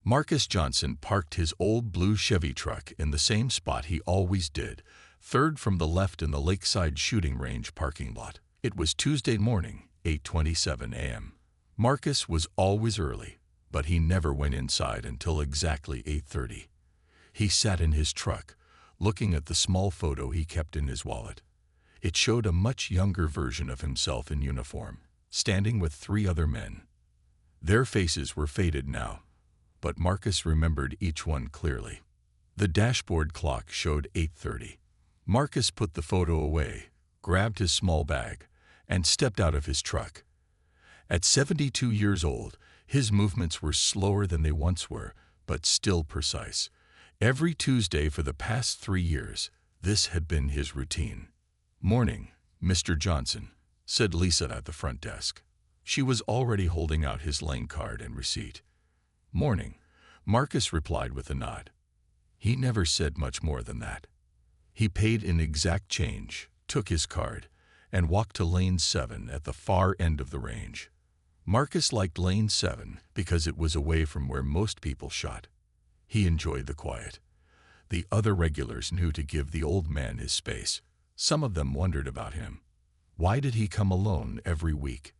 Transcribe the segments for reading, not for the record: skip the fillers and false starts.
Marcus Johnson parked his old blue Chevy truck in the same spot he always did, third from the left in the Lakeside Shooting Range parking lot. It was Tuesday morning, 8:27 a.m. Marcus was always early, but he never went inside until exactly 8:30. He sat in his truck, looking at the small photo he kept in his wallet. It showed a much younger version of himself in uniform, standing with 3 other men. Their faces were faded now, but Marcus remembered each one clearly. The dashboard clock showed 8:30. Marcus put the photo away, grabbed his small bag, and stepped out of his truck. At 72 years old, his movements were slower than they once were, but still precise. Every Tuesday for the past 3 years, this had been his routine. "Morning, Mr. Johnson," said Lisa at the front desk. She was already holding out his lane card and receipt. "Morning," Marcus replied with a nod. He never said much more than that. He paid in exact change, took his card, and walked to Lane 7 at the far end of the range. Marcus liked Lane 7 because it was away from where most people shot. He enjoyed the quiet. The other regulars knew to give the old man his space. Some of them wondered about him. Why did he come alone every week?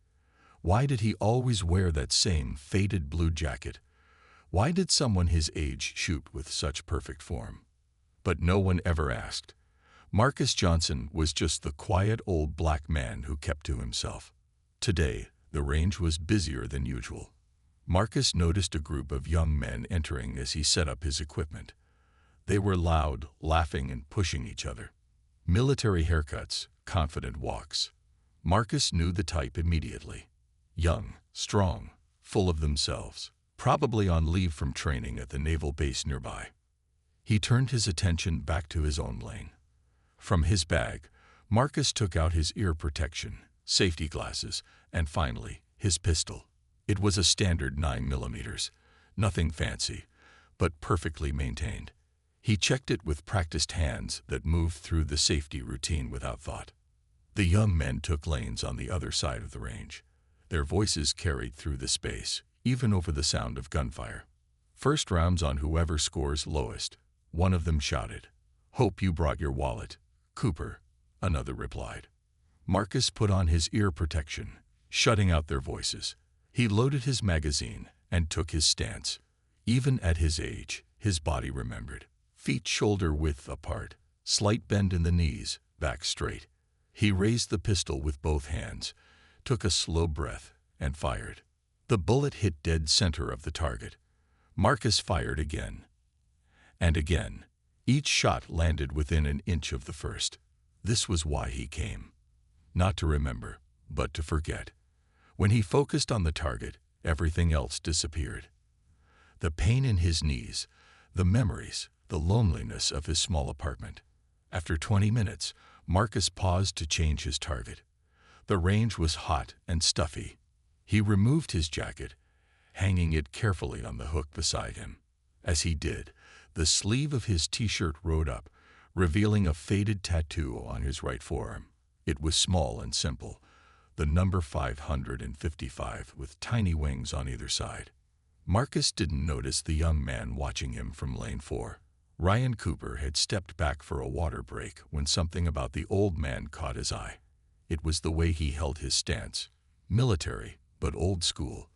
Why did he always wear that same faded blue jacket? Why did someone his age shoot with such perfect form? But no one ever asked. Marcus Johnson was just the quiet old black man who kept to himself. Today, the range was busier than usual. Marcus noticed a group of young men entering as he set up his equipment. They were loud, laughing and pushing each other. Military haircuts, confident walks. Marcus knew the type immediately. Young, strong, full of themselves, probably on leave from training at the naval base nearby. He turned his attention back to his own lane. From his bag, Marcus took out his ear protection, safety glasses, and finally, his pistol. It was a standard 9mm, nothing fancy, but perfectly maintained. He checked it with practiced hands that moved through the safety routine without thought. The young men took lanes on the other side of the range. Their voices carried through the space, even over the sound of gunfire. "First rounds on whoever scores lowest," one of them shouted. "Hope you brought your wallet, Cooper," another replied. Marcus put on his ear protection, shutting out their voices. He loaded his magazine and took his stance. Even at his age, his body remembered. Feet shoulder-width apart, slight bend in the knees, back straight. He raised the pistol with both hands, took a slow breath, and fired. The bullet hit dead center of the target. Marcus fired again. And again. Each shot landed within an inch of the first. This was why he came. Not to remember, but to forget. When he focused on the target, everything else disappeared. The pain in his knees, the memories, the loneliness of his small apartment. After 20 minutes, Marcus paused to change his target. The range was hot and stuffy. He removed his jacket, hanging it carefully on the hook beside him. As he did, the sleeve of his t-shirt rode up, revealing a faded tattoo on his right forearm. It was small and simple, the number 555 with tiny wings on either side. Marcus didn't notice the young man watching him from lane 4. Ryan Cooper had stepped back for a water break when something about the old man caught his eye. It was the way he held his stance, military but old school.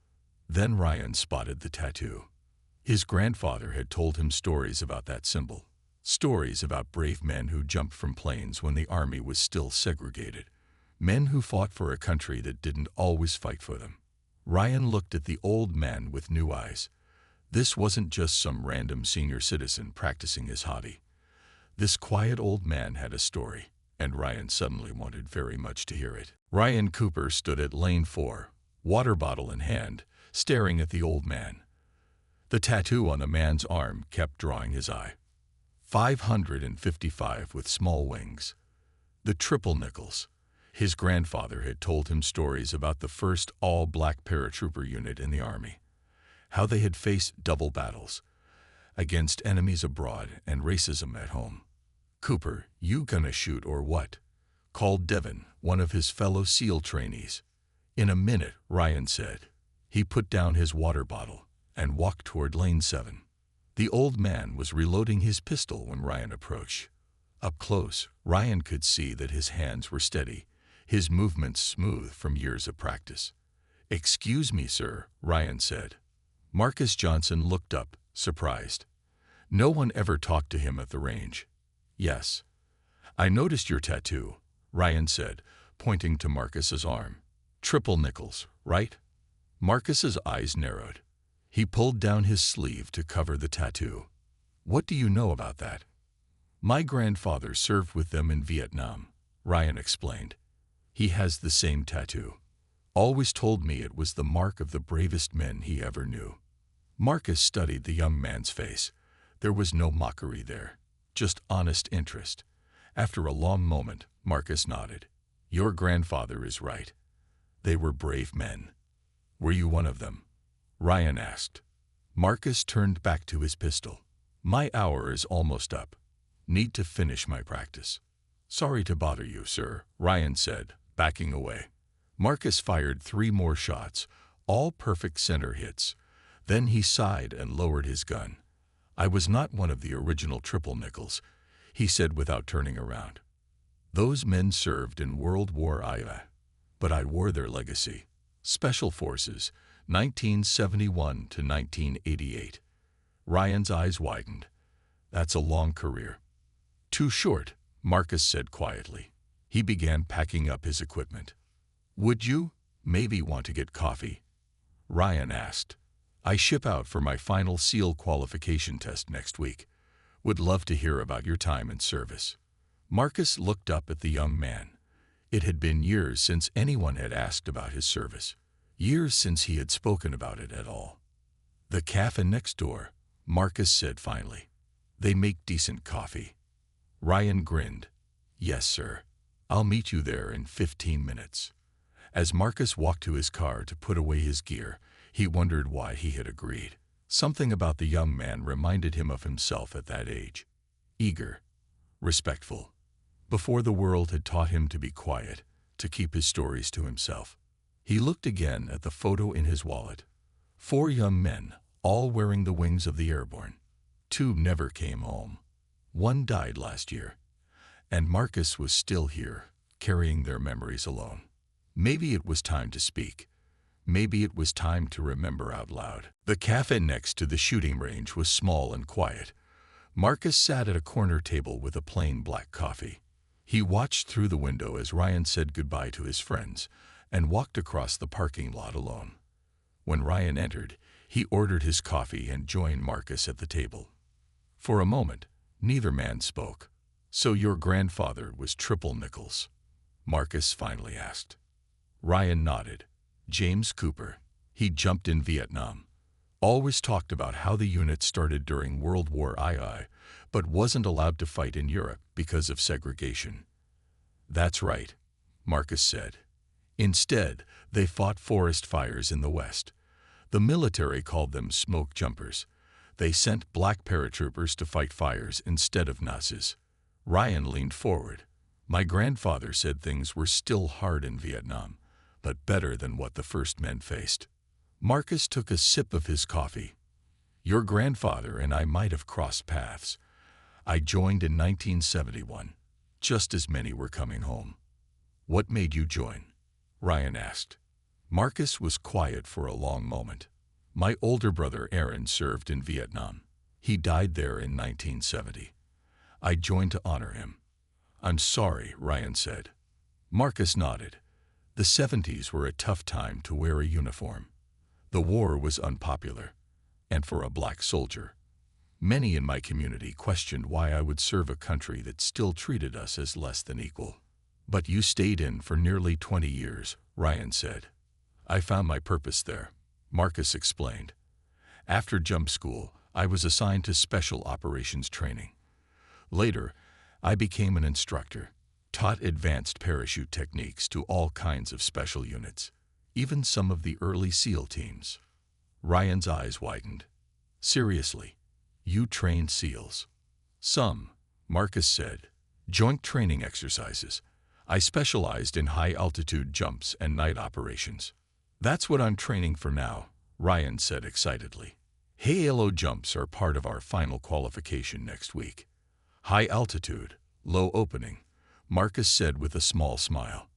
Then Ryan spotted the tattoo. His grandfather had told him stories about that symbol, stories about brave men who jumped from planes when the army was still segregated, men who fought for a country that didn't always fight for them. Ryan looked at the old man with new eyes. This wasn't just some random senior citizen practicing his hobby. This quiet old man had a story, and Ryan suddenly wanted very much to hear it. Ryan Cooper stood at lane 4, water bottle in hand, staring at the old man. The tattoo on the man's arm kept drawing his eye. 555 with small wings. The triple nickels. His grandfather had told him stories about the first all-black paratrooper unit in the Army, how they had faced double battles against enemies abroad and racism at home. "Cooper, you gonna shoot or what?" called Devin, one of his fellow SEAL trainees. "In a minute," Ryan said. He put down his water bottle and walked toward lane 7. The old man was reloading his pistol when Ryan approached. Up close, Ryan could see that his hands were steady, his movements smooth from years of practice. "Excuse me, sir," Ryan said. Marcus Johnson looked up, surprised. No one ever talked to him at the range. "Yes. I noticed your tattoo," Ryan said, pointing to Marcus's arm. "Triple nickels, right?" Marcus's eyes narrowed. He pulled down his sleeve to cover the tattoo. "What do you know about that?" "My grandfather served with them in Vietnam," Ryan explained. "He has the same tattoo. Always told me it was the mark of the bravest men he ever knew." Marcus studied the young man's face. There was no mockery there, just honest interest. After a long moment, Marcus nodded. "Your grandfather is right. They were brave men." "Were you one of them?" Ryan asked. Marcus turned back to his pistol. "My hour is almost up. Need to finish my practice." "Sorry to bother you, sir," Ryan said, backing away. Marcus fired 3 more shots, all perfect center hits. Then he sighed and lowered his gun. "I was not one of the original triple nickels," he said without turning around. "Those men served in World War I, but I wore their legacy. Special Forces, 1971 to 1988. Ryan's eyes widened. "That's a long career." "Too short," Marcus said quietly. He began packing up his equipment. "Would you maybe want to get coffee?" Ryan asked. "I ship out for my final SEAL qualification test next week. Would love to hear about your time in service." Marcus looked up at the young man. It had been years since anyone had asked about his service. Years since he had spoken about it at all. "The cafe next door," Marcus said finally. "They make decent coffee." Ryan grinned. "Yes, sir. I'll meet you there in 15 minutes. As Marcus walked to his car to put away his gear, he wondered why he had agreed. Something about the young man reminded him of himself at that age. Eager, respectful. Before the world had taught him to be quiet, to keep his stories to himself. He looked again at the photo in his wallet. 4 young men, all wearing the wings of the airborne. 2 never came home. 1 died last year. And Marcus was still here, carrying their memories alone. Maybe it was time to speak. Maybe it was time to remember out loud. The cafe next to the shooting range was small and quiet. Marcus sat at a corner table with a plain black coffee. He watched through the window as Ryan said goodbye to his friends and walked across the parking lot alone. When Ryan entered, he ordered his coffee and joined Marcus at the table. For a moment, neither man spoke. "So your grandfather was triple nickels?" Marcus finally asked. Ryan nodded. "James Cooper. He jumped in Vietnam. Always talked about how the unit started during World War II, but wasn't allowed to fight in Europe because of segregation." "That's right," Marcus said. "Instead, they fought forest fires in the West. The military called them smoke jumpers. They sent black paratroopers to fight fires instead of Nazis." Ryan leaned forward. "My grandfather said things were still hard in Vietnam, but better than what the first men faced." Marcus took a sip of his coffee. "Your grandfather and I might have crossed paths. I joined in 1971, just as many were coming home." "What made you join?" Ryan asked. Marcus was quiet for a long moment. "My older brother Aaron served in Vietnam. He died there in 1970. I joined to honor him." "I'm sorry," Ryan said. Marcus nodded. The 70s were a tough time to wear a uniform. The war was unpopular, and for a black soldier. Many in my community questioned why I would serve a country that still treated us as less than equal. "But you stayed in for nearly 20 years, Ryan said. "I found my purpose there," Marcus explained. "After jump school, I was assigned to special operations training. Later, I became an instructor, taught advanced parachute techniques to all kinds of special units, even some of the early SEAL teams." Ryan's eyes widened. "Seriously, you trained SEALs?" "Some," Marcus said. "Joint training exercises. I specialized in high-altitude jumps and night operations." "That's what I'm training for now," Ryan said excitedly. Halo jumps are part of our final qualification next week. High altitude, low opening, Marcus said with a small smile.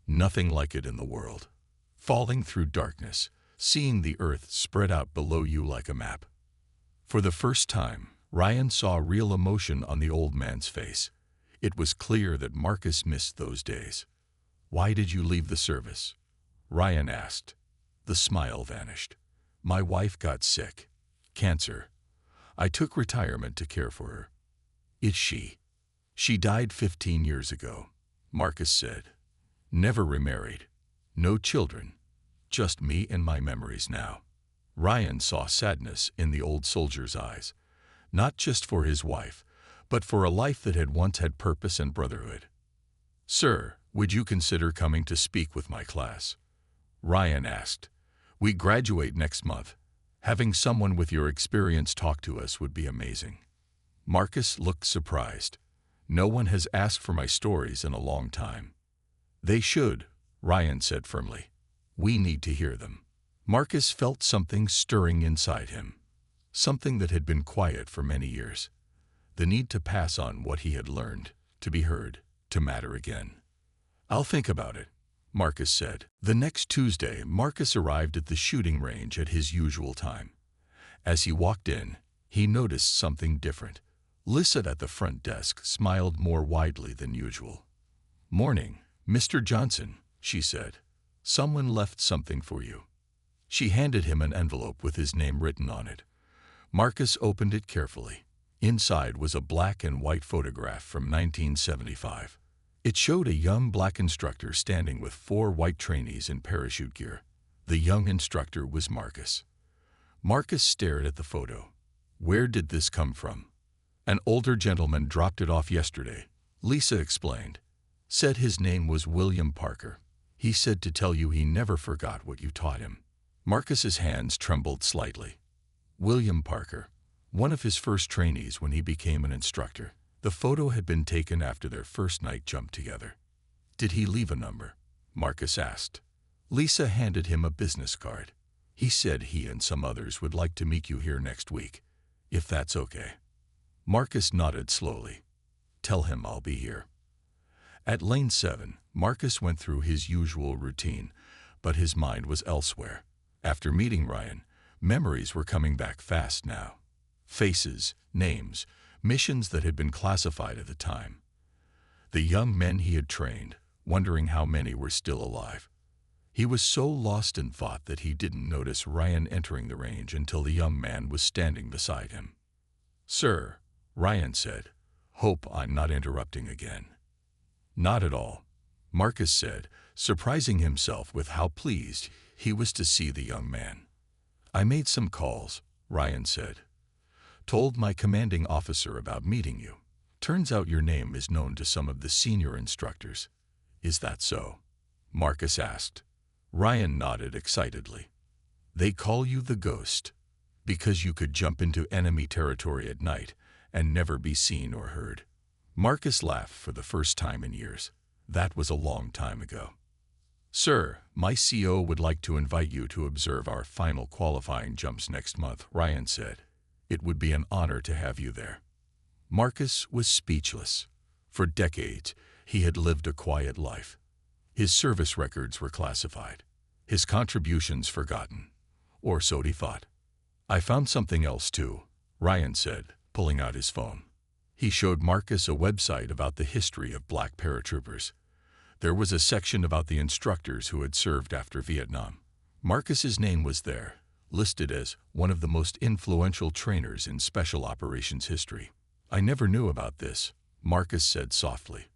Nothing like it in the world. Falling through darkness, seeing the earth spread out below you like a map. For the first time, Ryan saw real emotion on the old man's face. It was clear that Marcus missed those days. "Why did you leave the service?" Ryan asked. The smile vanished. "My wife got sick. Cancer. I took retirement to care for her." "Is she?" "She died 15 years ago," Marcus said. "Never remarried. No children. Just me and my memories now." Ryan saw sadness in the old soldier's eyes, not just for his wife, but for a life that had once had purpose and brotherhood. "Sir, would you consider coming to speak with my class?" Ryan asked. "We graduate next month. Having someone with your experience talk to us would be amazing." Marcus looked surprised. "No one has asked for my stories in a long time." "They should," Ryan said firmly. "We need to hear them." Marcus felt something stirring inside him, something that had been quiet for many years. The need to pass on what he had learned, to be heard, to matter again. "I'll think about it," Marcus said. The next Tuesday, Marcus arrived at the shooting range at his usual time. As he walked in, he noticed something different. Lissa at the front desk smiled more widely than usual. "Morning, Mr. Johnson," she said. "Someone left something for you." She handed him an envelope with his name written on it. Marcus opened it carefully. Inside was a black and white photograph from 1975. It showed a young black instructor standing with 4 white trainees in parachute gear. The young instructor was Marcus. Marcus stared at the photo. Where did this come from? "An older gentleman dropped it off yesterday," Lisa explained. "Said his name was William Parker. He said to tell you he never forgot what you taught him." Marcus's hands trembled slightly. William Parker, one of his first trainees when he became an instructor. The photo had been taken after their first night jump together. "Did he leave a number?" Marcus asked. Lisa handed him a business card. "He said he and some others would like to meet you here next week, if that's okay." Marcus nodded slowly. "Tell him I'll be here." At Lane 7, Marcus went through his usual routine, but his mind was elsewhere. After meeting Ryan, memories were coming back fast now. Faces, names, missions that had been classified at the time. The young men he had trained, wondering how many were still alive. He was so lost in thought that he didn't notice Ryan entering the range until the young man was standing beside him. "Sir," Ryan said, "hope I'm not interrupting again." "Not at all," Marcus said, surprising himself with how pleased he was to see the young man. "I made some calls," Ryan said. "Told my commanding officer about meeting you. Turns out your name is known to some of the senior instructors." "Is that so?" Marcus asked. Ryan nodded excitedly. "They call you the Ghost, because you could jump into enemy territory at night and never be seen or heard." Marcus laughed for the first time in years. That was a long time ago. "Sir, my CO would like to invite you to observe our final qualifying jumps next month," Ryan said. "It would be an honor to have you there." Marcus was speechless. For decades, he had lived a quiet life. His service records were classified, his contributions forgotten, or so he thought. "I found something else too," Ryan said, pulling out his phone. He showed Marcus a website about the history of black paratroopers. There was a section about the instructors who had served after Vietnam. Marcus's name was there, listed as one of the most influential trainers in special operations history. "I never knew about this," Marcus said softly.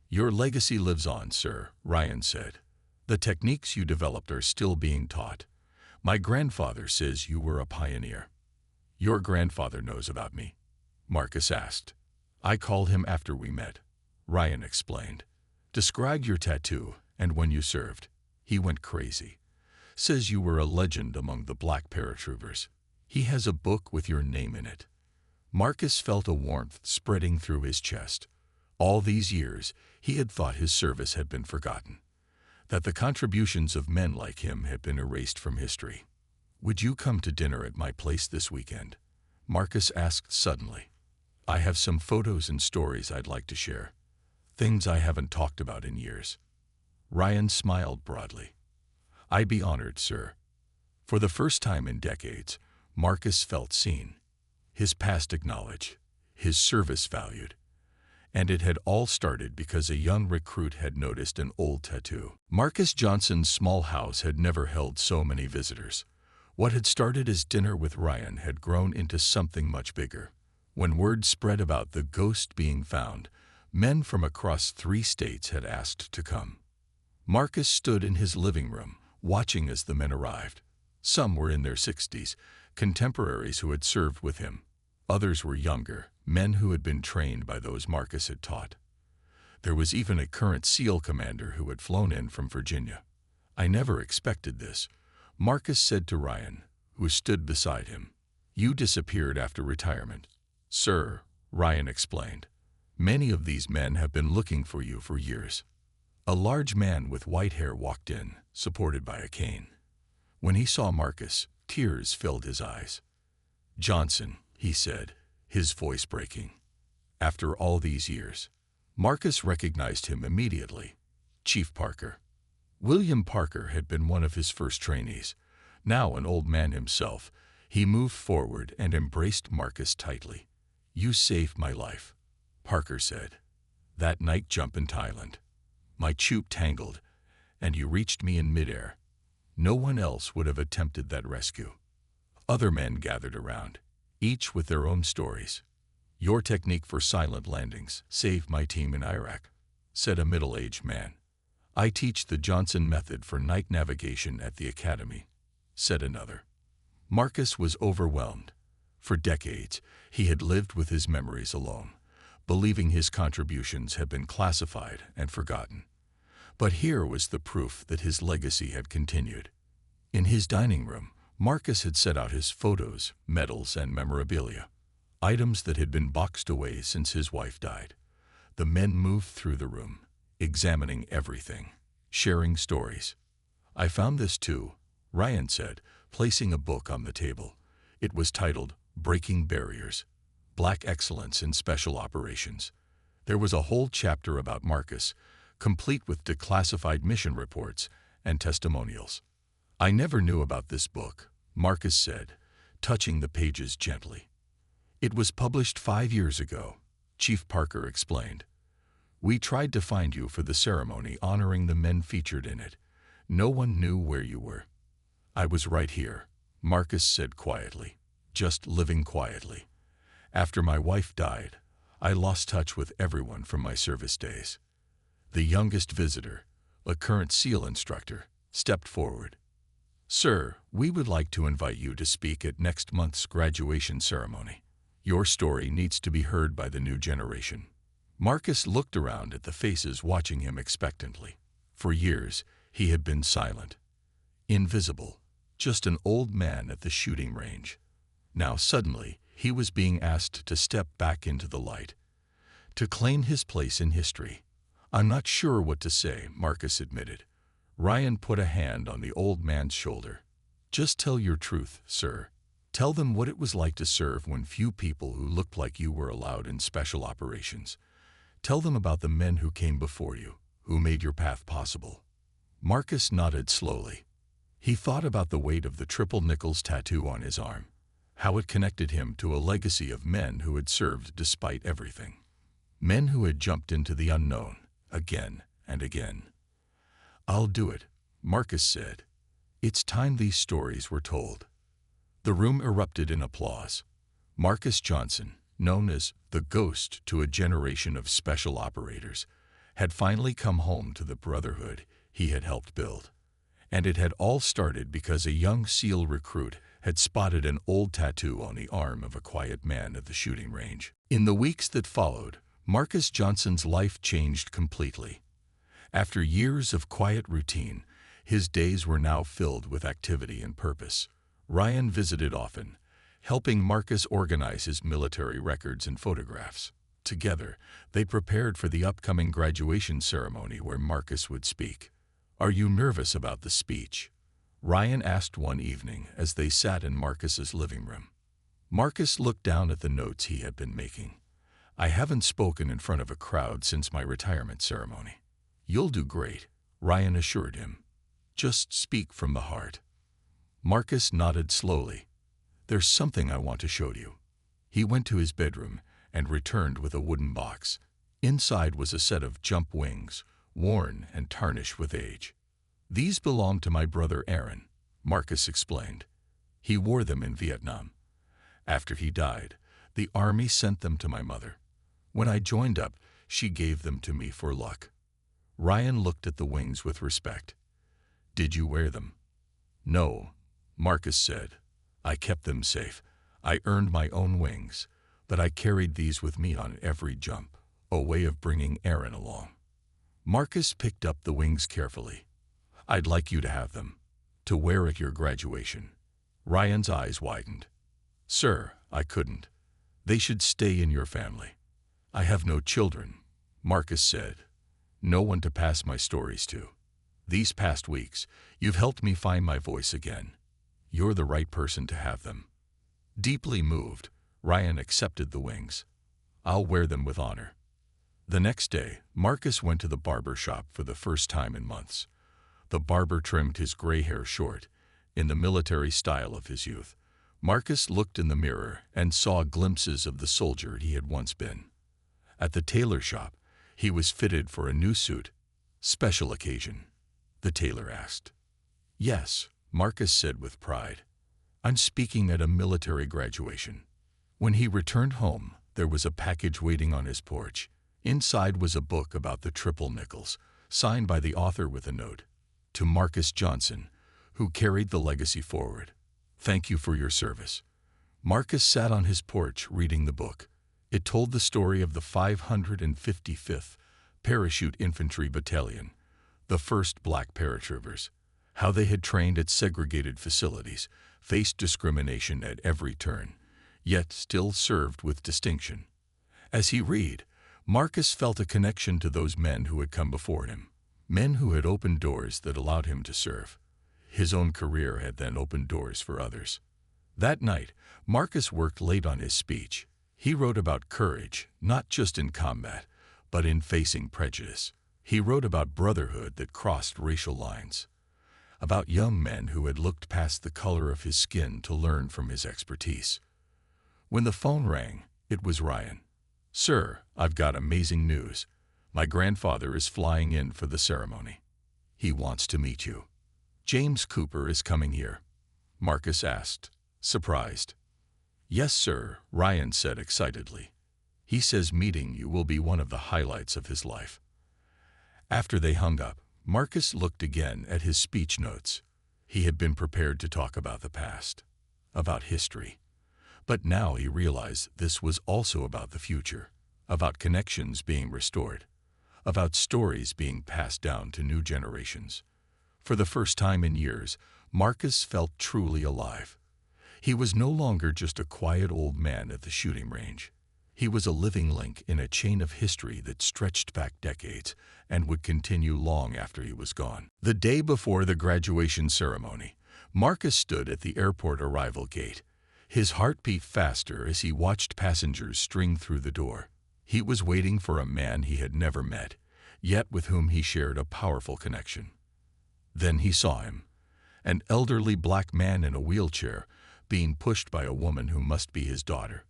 "Your legacy lives on, sir," Ryan said. "The techniques you developed are still being taught. My grandfather says you were a pioneer." "Your grandfather knows about me?" Marcus asked. "I called him after we met," Ryan explained. "Described your tattoo and when you served. He went crazy. Says you were a legend among the black paratroopers. He has a book with your name in it." Marcus felt a warmth spreading through his chest. All these years, he had thought his service had been forgotten, that the contributions of men like him had been erased from history. "Would you come to dinner at my place this weekend?" Marcus asked suddenly. "I have some photos and stories I'd like to share. Things I haven't talked about in years." Ryan smiled broadly. "I'd be honored, sir." For the first time in decades, Marcus felt seen, his past acknowledged, his service valued. And it had all started because a young recruit had noticed an old tattoo. Marcus Johnson's small house had never held so many visitors. What had started as dinner with Ryan had grown into something much bigger. When word spread about the ghost being found, men from across 3 states had asked to come. Marcus stood in his living room, watching as the men arrived. Some were in their 60s, contemporaries who had served with him. Others were younger, men who had been trained by those Marcus had taught. There was even a current SEAL commander who had flown in from Virginia. "I never expected this," Marcus said to Ryan, who stood beside him. "You disappeared after retirement." "Sir," Ryan explained, "many of these men have been looking for you for years." A large man with white hair walked in, supported by a cane. When he saw Marcus, tears filled his eyes. "Johnson," he said, his voice breaking. "After all these years." Marcus recognized him immediately. Chief Parker. William Parker had been one of his first trainees. Now an old man himself, he moved forward and embraced Marcus tightly. "You saved my life," Parker said. "That night jump in Thailand. My tube tangled, and you reached me in midair. No one else would have attempted that rescue." Other men gathered around, each with their own stories. "Your technique for silent landings saved my team in Iraq," said a middle-aged man. "I teach the Johnson method for night navigation at the academy," said another. Marcus was overwhelmed. For decades, he had lived with his memories alone, believing his contributions had been classified and forgotten. But here was the proof that his legacy had continued. In his dining room, Marcus had set out his photos, medals, and memorabilia, items that had been boxed away since his wife died. The men moved through the room, examining everything, sharing stories. "I found this too," Ryan said, placing a book on the table. It was titled "Breaking Barriers: Black Excellence in Special Operations." There was a whole chapter about Marcus, complete with declassified mission reports and testimonials. "I never knew about this book," Marcus said, touching the pages gently. "It was published 5 years ago," Chief Parker explained. "We tried to find you for the ceremony honoring the men featured in it. No one knew where you were." "I was right here," Marcus said quietly, "just living quietly. After my wife died, I lost touch with everyone from my service days." The youngest visitor, a current SEAL instructor, stepped forward. "Sir, we would like to invite you to speak at next month's graduation ceremony. Your story needs to be heard by the new generation." Marcus looked around at the faces watching him expectantly. For years, he had been silent, invisible, just an old man at the shooting range. Now suddenly, he was being asked to step back into the light, to claim his place in history. "I'm not sure what to say," Marcus admitted. Ryan put a hand on the old man's shoulder. "Just tell your truth, sir. Tell them what it was like to serve when few people who looked like you were allowed in special operations. Tell them about the men who came before you, who made your path possible." Marcus nodded slowly. He thought about the weight of the triple nickels tattoo on his arm, how it connected him to a legacy of men who had served despite everything. Men who had jumped into the unknown, again and again. "I'll do it," Marcus said. "It's time these stories were told." The room erupted in applause. Marcus Johnson, known as the ghost to a generation of special operators, had finally come home to the brotherhood he had helped build. And it had all started because a young SEAL recruit had spotted an old tattoo on the arm of a quiet man at the shooting range. In the weeks that followed, Marcus Johnson's life changed completely. After years of quiet routine, his days were now filled with activity and purpose. Ryan visited often, helping Marcus organize his military records and photographs. Together, they prepared for the upcoming graduation ceremony where Marcus would speak. "Are you nervous about the speech?" Ryan asked one evening as they sat in Marcus's living room. Marcus looked down at the notes he had been making. I haven't spoken in front of a crowd since my retirement ceremony. You'll do great, Ryan assured him. Just speak from the heart. Marcus nodded slowly. There's something I want to show you. He went to his bedroom and returned with a wooden box. Inside was a set of jump wings, worn and tarnished with age. These belong to my brother Aaron, Marcus explained. He wore them in Vietnam. After he died, the army sent them to my mother. When I joined up, she gave them to me for luck. Ryan looked at the wings with respect. Did you wear them? No, Marcus said. I kept them safe. I earned my own wings, but I carried these with me on every jump, a way of bringing Aaron along. Marcus picked up the wings carefully. I'd like you to have them, to wear at your graduation. Ryan's eyes widened. Sir, I couldn't. They should stay in your family. I have no children, Marcus said. No one to pass my stories to. These past weeks, you've helped me find my voice again. You're the right person to have them. Deeply moved, Ryan accepted the wings. I'll wear them with honor. The next day, Marcus went to the barber shop for the first time in months. The barber trimmed his gray hair short, in the military style of his youth. Marcus looked in the mirror and saw glimpses of the soldier he had once been. At the tailor shop, he was fitted for a new suit. Special occasion? The tailor asked. Yes, Marcus said with pride. I'm speaking at a military graduation. When he returned home, there was a package waiting on his porch. Inside was a book about the triple nickels, signed by the author with a note. To Marcus Johnson, who carried the legacy forward. Thank you for your service. Marcus sat on his porch reading the book. It told the story of the 555th Parachute Infantry Battalion, the first black paratroopers, how they had trained at segregated facilities, faced discrimination at every turn, yet still served with distinction. As he read, Marcus felt a connection to those men who had come before him, men who had opened doors that allowed him to serve. His own career had then opened doors for others. That night, Marcus worked late on his speech. He wrote about courage, not just in combat, but in facing prejudice. He wrote about brotherhood that crossed racial lines, about young men who had looked past the color of his skin to learn from his expertise. When the phone rang, it was Ryan. Sir, I've got amazing news. My grandfather is flying in for the ceremony. He wants to meet you. James Cooper is coming here, Marcus asked, surprised. Yes, sir, Ryan said excitedly. He says meeting you will be one of the highlights of his life. After they hung up, Marcus looked again at his speech notes. He had been prepared to talk about the past, about history. But now he realized this was also about the future, about connections being restored, about stories being passed down to new generations. For the first time in years, Marcus felt truly alive. He was no longer just a quiet old man at the shooting range. He was a living link in a chain of history that stretched back decades and would continue long after he was gone. The day before the graduation ceremony, Marcus stood at the airport arrival gate. His heart beat faster as he watched passengers string through the door. He was waiting for a man he had never met, yet with whom he shared a powerful connection. Then he saw him, an elderly black man in a wheelchair, being pushed by a woman who must be his daughter.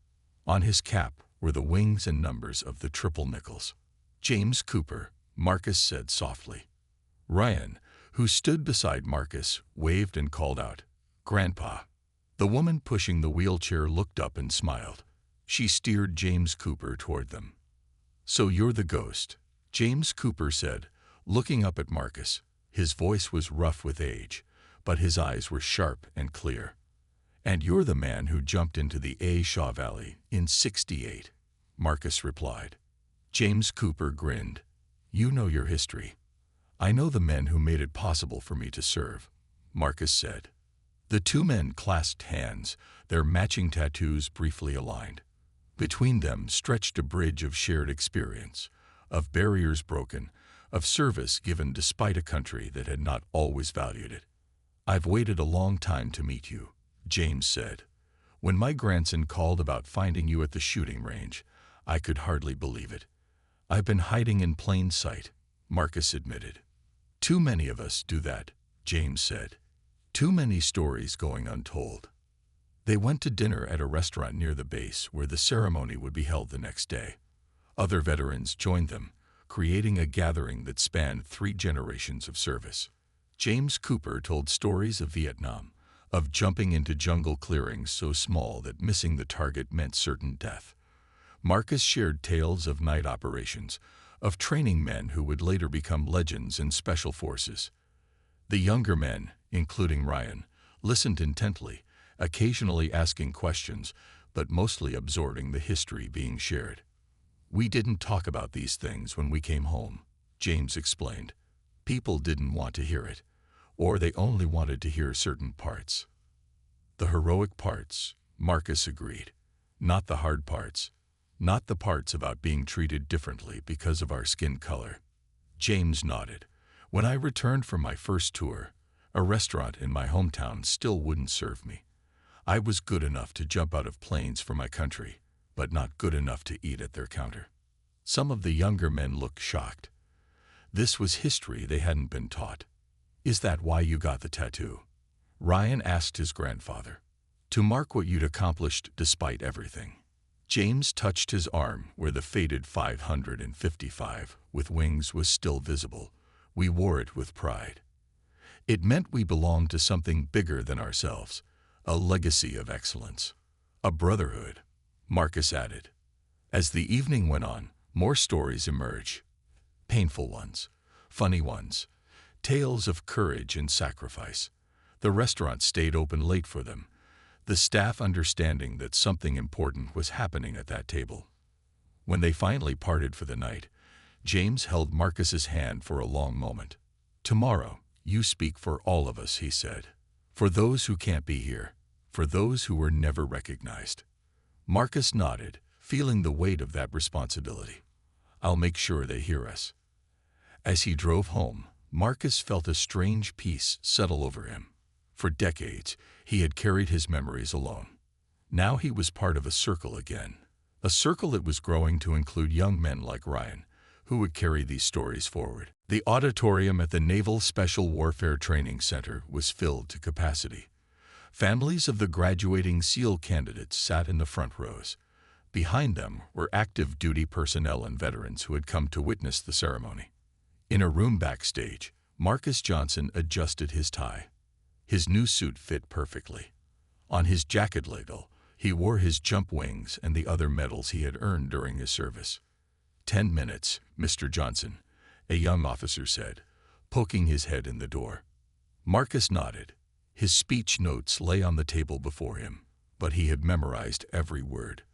On his cap were the wings and numbers of the triple nickels. James Cooper, Marcus said softly. Ryan, who stood beside Marcus, waved and called out, Grandpa. The woman pushing the wheelchair looked up and smiled. She steered James Cooper toward them. So you're the ghost, James Cooper said, looking up at Marcus. His voice was rough with age, but his eyes were sharp and clear. And you're the man who jumped into the Shaw Valley in '68, Marcus replied. James Cooper grinned. You know your history. I know the men who made it possible for me to serve, Marcus said. The two men clasped hands, their matching tattoos briefly aligned. Between them stretched a bridge of shared experience, of barriers broken, of service given despite a country that had not always valued it. "I've waited a long time to meet you," James said. "When my grandson called about finding you at the shooting range, I could hardly believe it." "I've been hiding in plain sight," Marcus admitted. "Too many of us do that," James said. "Too many stories going untold." They went to dinner at a restaurant near the base where the ceremony would be held the next day. Other veterans joined them, creating a gathering that spanned 3 generations of service. James Cooper told stories of Vietnam, of jumping into jungle clearings so small that missing the target meant certain death. Marcus shared tales of night operations, of training men who would later become legends in special forces. The younger men, including Ryan, listened intently, occasionally asking questions, but mostly absorbing the history being shared. "We didn't talk about these things when we came home," James explained. "People didn't want to hear it, or they only wanted to hear certain parts." "The heroic parts," Marcus agreed. "Not the hard parts. Not the parts about being treated differently because of our skin color." James nodded. "When I returned from my first tour, a restaurant in my hometown still wouldn't serve me. I was good enough to jump out of planes for my country, but not good enough to eat at their counter." Some of the younger men looked shocked. This was history they hadn't been taught. "Is that why you got the tattoo?" Ryan asked his grandfather. "To mark what you'd accomplished despite everything." James touched his arm where the faded 555 with wings was still visible. "We wore it with pride. It meant we belonged to something bigger than ourselves, a legacy of excellence. A brotherhood," Marcus added. As the evening went on, more stories emerged. Painful ones, funny ones, tales of courage and sacrifice. The restaurant stayed open late for them, the staff understanding that something important was happening at that table. When they finally parted for the night, James held Marcus's hand for a long moment. "Tomorrow, you speak for all of us," he said. "For those who can't be here, for those who were never recognized." Marcus nodded, feeling the weight of that responsibility. "I'll make sure they hear us." As he drove home, Marcus felt a strange peace settle over him. For decades, he had carried his memories alone. Now he was part of a circle again, a circle that was growing to include young men like Ryan, who would carry these stories forward. The auditorium at the Naval Special Warfare Training Center was filled to capacity. Families of the graduating SEAL candidates sat in the front rows. Behind them were active duty personnel and veterans who had come to witness the ceremony. In a room backstage, Marcus Johnson adjusted his tie. His new suit fit perfectly. On his jacket ladle, he wore his jump wings and the other medals he had earned during his service. 10 minutes, Mr. Johnson," a young officer said, poking his head in the door. Marcus nodded. His speech notes lay on the table before him, but he had memorized every word.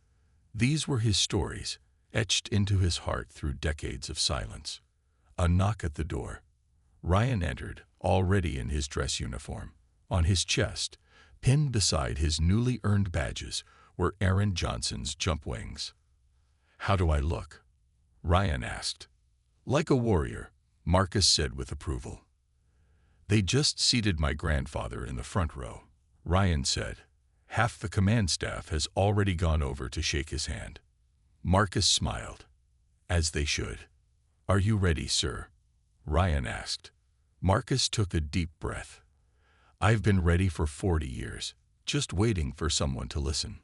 These were his stories, etched into his heart through decades of silence. A knock at the door. Ryan entered, already in his dress uniform. On his chest, pinned beside his newly earned badges, were Aaron Johnson's jump wings. "How do I look?" Ryan asked. "Like a warrior," Marcus said with approval. "They just seated my grandfather in the front row," Ryan said. "Half the command staff has already gone over to shake his hand." Marcus smiled. "As they should." "Are you ready, sir?" Ryan asked. Marcus took a deep breath. "I've been ready for 40 years, just waiting for someone to listen."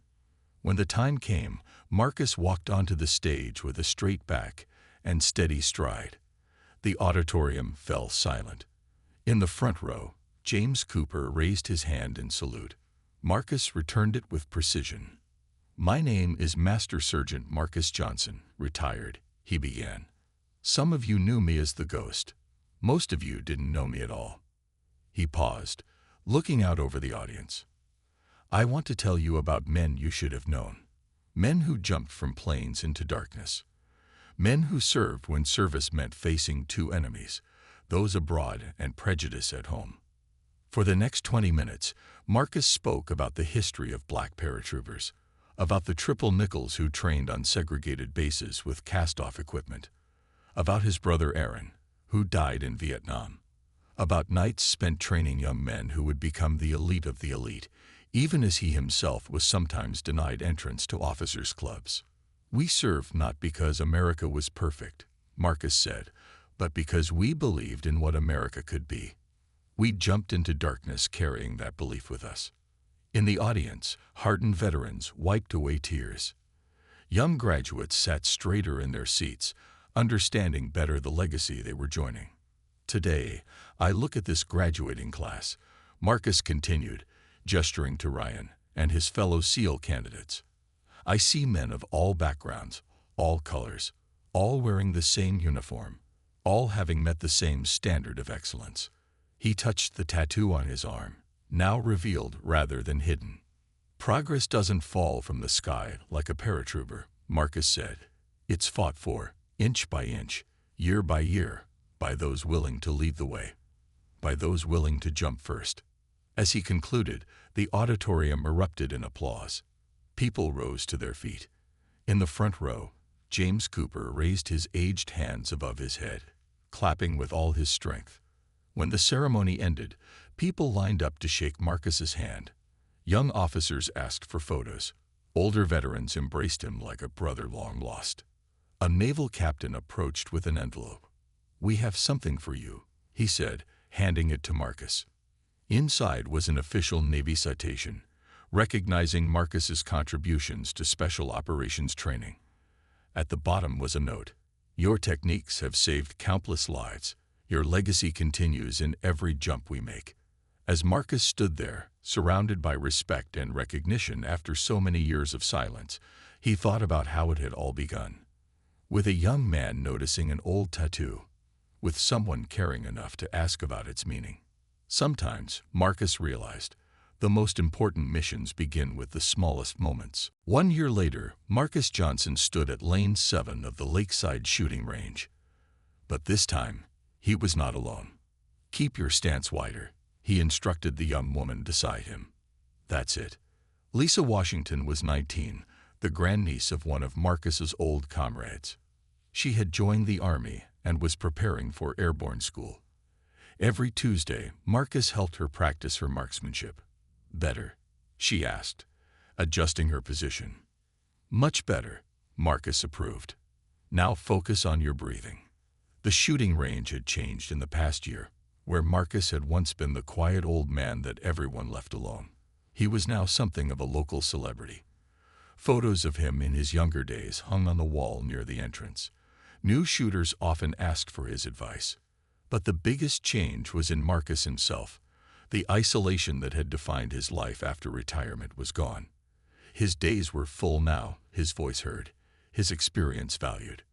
When the time came, Marcus walked onto the stage with a straight back and steady stride. The auditorium fell silent. In the front row, James Cooper raised his hand in salute. Marcus returned it with precision. "My name is Master Sergeant Marcus Johnson, retired," he began. "Some of you knew me as the Ghost. Most of you didn't know me at all." He paused, looking out over the audience. "I want to tell you about men you should have known. Men who jumped from planes into darkness. Men who served when service meant facing 2 enemies, those abroad and prejudice at home." For the next 20 minutes, Marcus spoke about the history of black paratroopers, about the triple nickels who trained on segregated bases with cast-off equipment, about his brother Aaron, who died in Vietnam, about nights spent training young men who would become the elite of the elite, even as he himself was sometimes denied entrance to officers' clubs. "We served not because America was perfect," Marcus said, "but because we believed in what America could be." We jumped into darkness carrying that belief with us. In the audience, hardened veterans wiped away tears. Young graduates sat straighter in their seats, understanding better the legacy they were joining. "Today, I look at this graduating class," Marcus continued, gesturing to Ryan and his fellow SEAL candidates. "I see men of all backgrounds, all colors, all wearing the same uniform, all having met the same standard of excellence." He touched the tattoo on his arm, now revealed rather than hidden. "Progress doesn't fall from the sky like a paratrooper," Marcus said. "It's fought for, inch by inch, year by year, by those willing to lead the way, by those willing to jump first." As he concluded, the auditorium erupted in applause. People rose to their feet. In the front row, James Cooper raised his aged hands above his head, clapping with all his strength. When the ceremony ended, people lined up to shake Marcus's hand. Young officers asked for photos. Older veterans embraced him like a brother long lost. A naval captain approached with an envelope. "We have something for you," he said, handing it to Marcus. Inside was an official Navy citation, recognizing Marcus's contributions to special operations training. At the bottom was a note: "Your techniques have saved countless lives. Your legacy continues in every jump we make." As Marcus stood there, surrounded by respect and recognition after so many years of silence, he thought about how it had all begun. With a young man noticing an old tattoo, with someone caring enough to ask about its meaning. Sometimes, Marcus realized, the most important missions begin with the smallest moments. 1 year later, Marcus Johnson stood at Lane 7 of the Lakeside shooting range. But this time, he was not alone. "Keep your stance wider," he instructed the young woman beside him. That's it. Lisa Washington was 19, the grandniece of one of Marcus's old comrades. She had joined the Army and was preparing for airborne school. Every Tuesday, Marcus helped her practice her marksmanship. "Better?" she asked, adjusting her position. "Much better," Marcus approved. "Now focus on your breathing." The shooting range had changed in the past year, where Marcus had once been the quiet old man that everyone left alone. He was now something of a local celebrity. Photos of him in his younger days hung on the wall near the entrance. New shooters often asked for his advice. But the biggest change was in Marcus himself. The isolation that had defined his life after retirement was gone. His days were full now, his voice heard, his experience valued.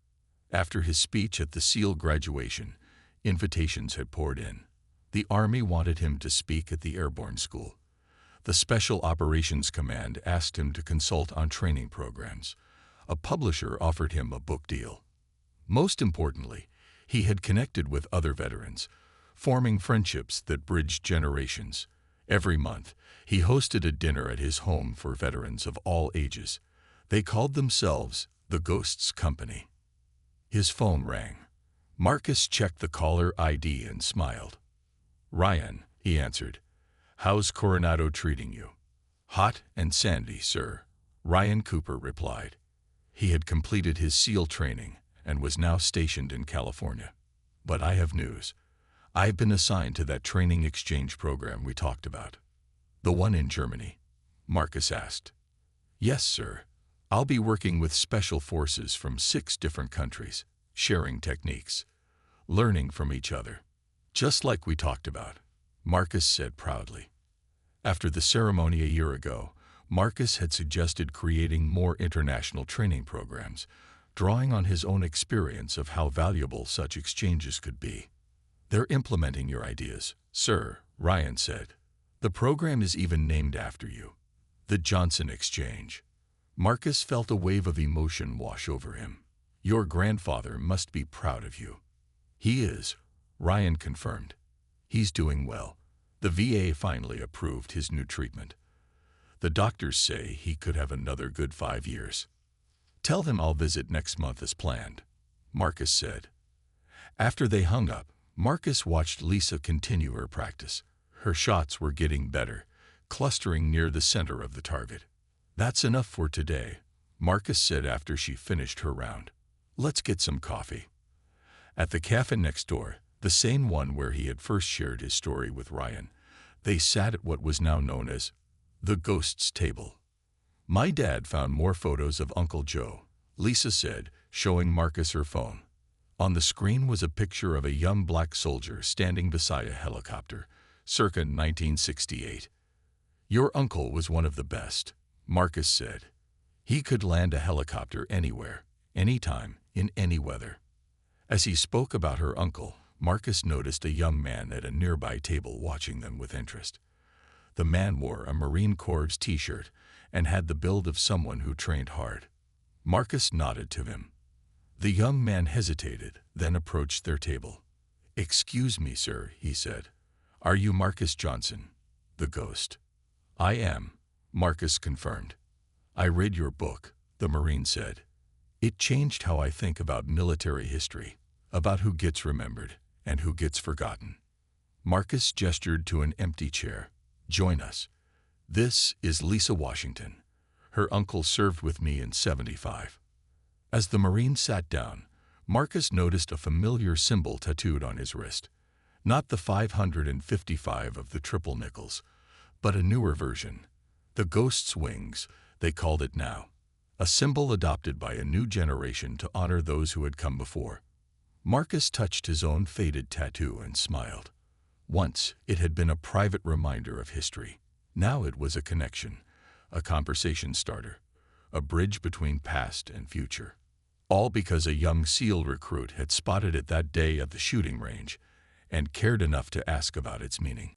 After his speech at the SEAL graduation, invitations had poured in. The Army wanted him to speak at the airborne school. The Special Operations Command asked him to consult on training programs. A publisher offered him a book deal. Most importantly, he had connected with other veterans, forming friendships that bridged generations. Every month, he hosted a dinner at his home for veterans of all ages. They called themselves the Ghosts Company. His phone rang. Marcus checked the caller ID and smiled. "Ryan," he answered. "How's Coronado treating you?" "Hot and sandy, sir," Ryan Cooper replied. He had completed his SEAL training and was now stationed in California. "But I have news. I've been assigned to that training exchange program we talked about." "The one in Germany?" Marcus asked. "Yes, sir. I'll be working with special forces from 6 different countries, sharing techniques, learning from each other. Just like we talked about," Marcus said proudly. After the ceremony a year ago, Marcus had suggested creating more international training programs, drawing on his own experience of how valuable such exchanges could be. "They're implementing your ideas, sir," Ryan said. "The program is even named after you, the Johnson Exchange." Marcus felt a wave of emotion wash over him. "Your grandfather must be proud of you." "He is," Ryan confirmed. "He's doing well. The VA finally approved his new treatment. The doctors say he could have another good 5 years. Tell him I'll visit next month as planned," Marcus said. After they hung up, Marcus watched Lisa continue her practice. Her shots were getting better, clustering near the center of the target. "That's enough for today," Marcus said after she finished her round. "Let's get some coffee." At the cafe next door, the same one where he had first shared his story with Ryan, they sat at what was now known as the Ghost's Table. "My dad found more photos of Uncle Joe," Lisa said, showing Marcus her phone. On the screen was a picture of a young black soldier standing beside a helicopter, circa 1968. "Your uncle was one of the best," Marcus said. "He could land a helicopter anywhere, anytime, in any weather." As he spoke about her uncle, Marcus noticed a young man at a nearby table watching them with interest. The man wore a Marine Corps t-shirt and had the build of someone who trained hard. Marcus nodded to him. The young man hesitated, then approached their table. "Excuse me, sir," he said. "Are you Marcus Johnson, the ghost?" "I am," Marcus confirmed. "I read your book," the Marine said. "It changed how I think about military history, about who gets remembered and who gets forgotten." Marcus gestured to an empty chair. "Join us. This is Lisa Washington. Her uncle served with me in '75. As the Marine sat down, Marcus noticed a familiar symbol tattooed on his wrist. Not the 555 of the triple nickels, but a newer version. The Ghost's Wings, they called it now. A symbol adopted by a new generation to honor those who had come before. Marcus touched his own faded tattoo and smiled. Once, it had been a private reminder of history. Now it was a connection, a conversation starter, a bridge between past and future. All because a young SEAL recruit had spotted it that day at the shooting range and cared enough to ask about its meaning.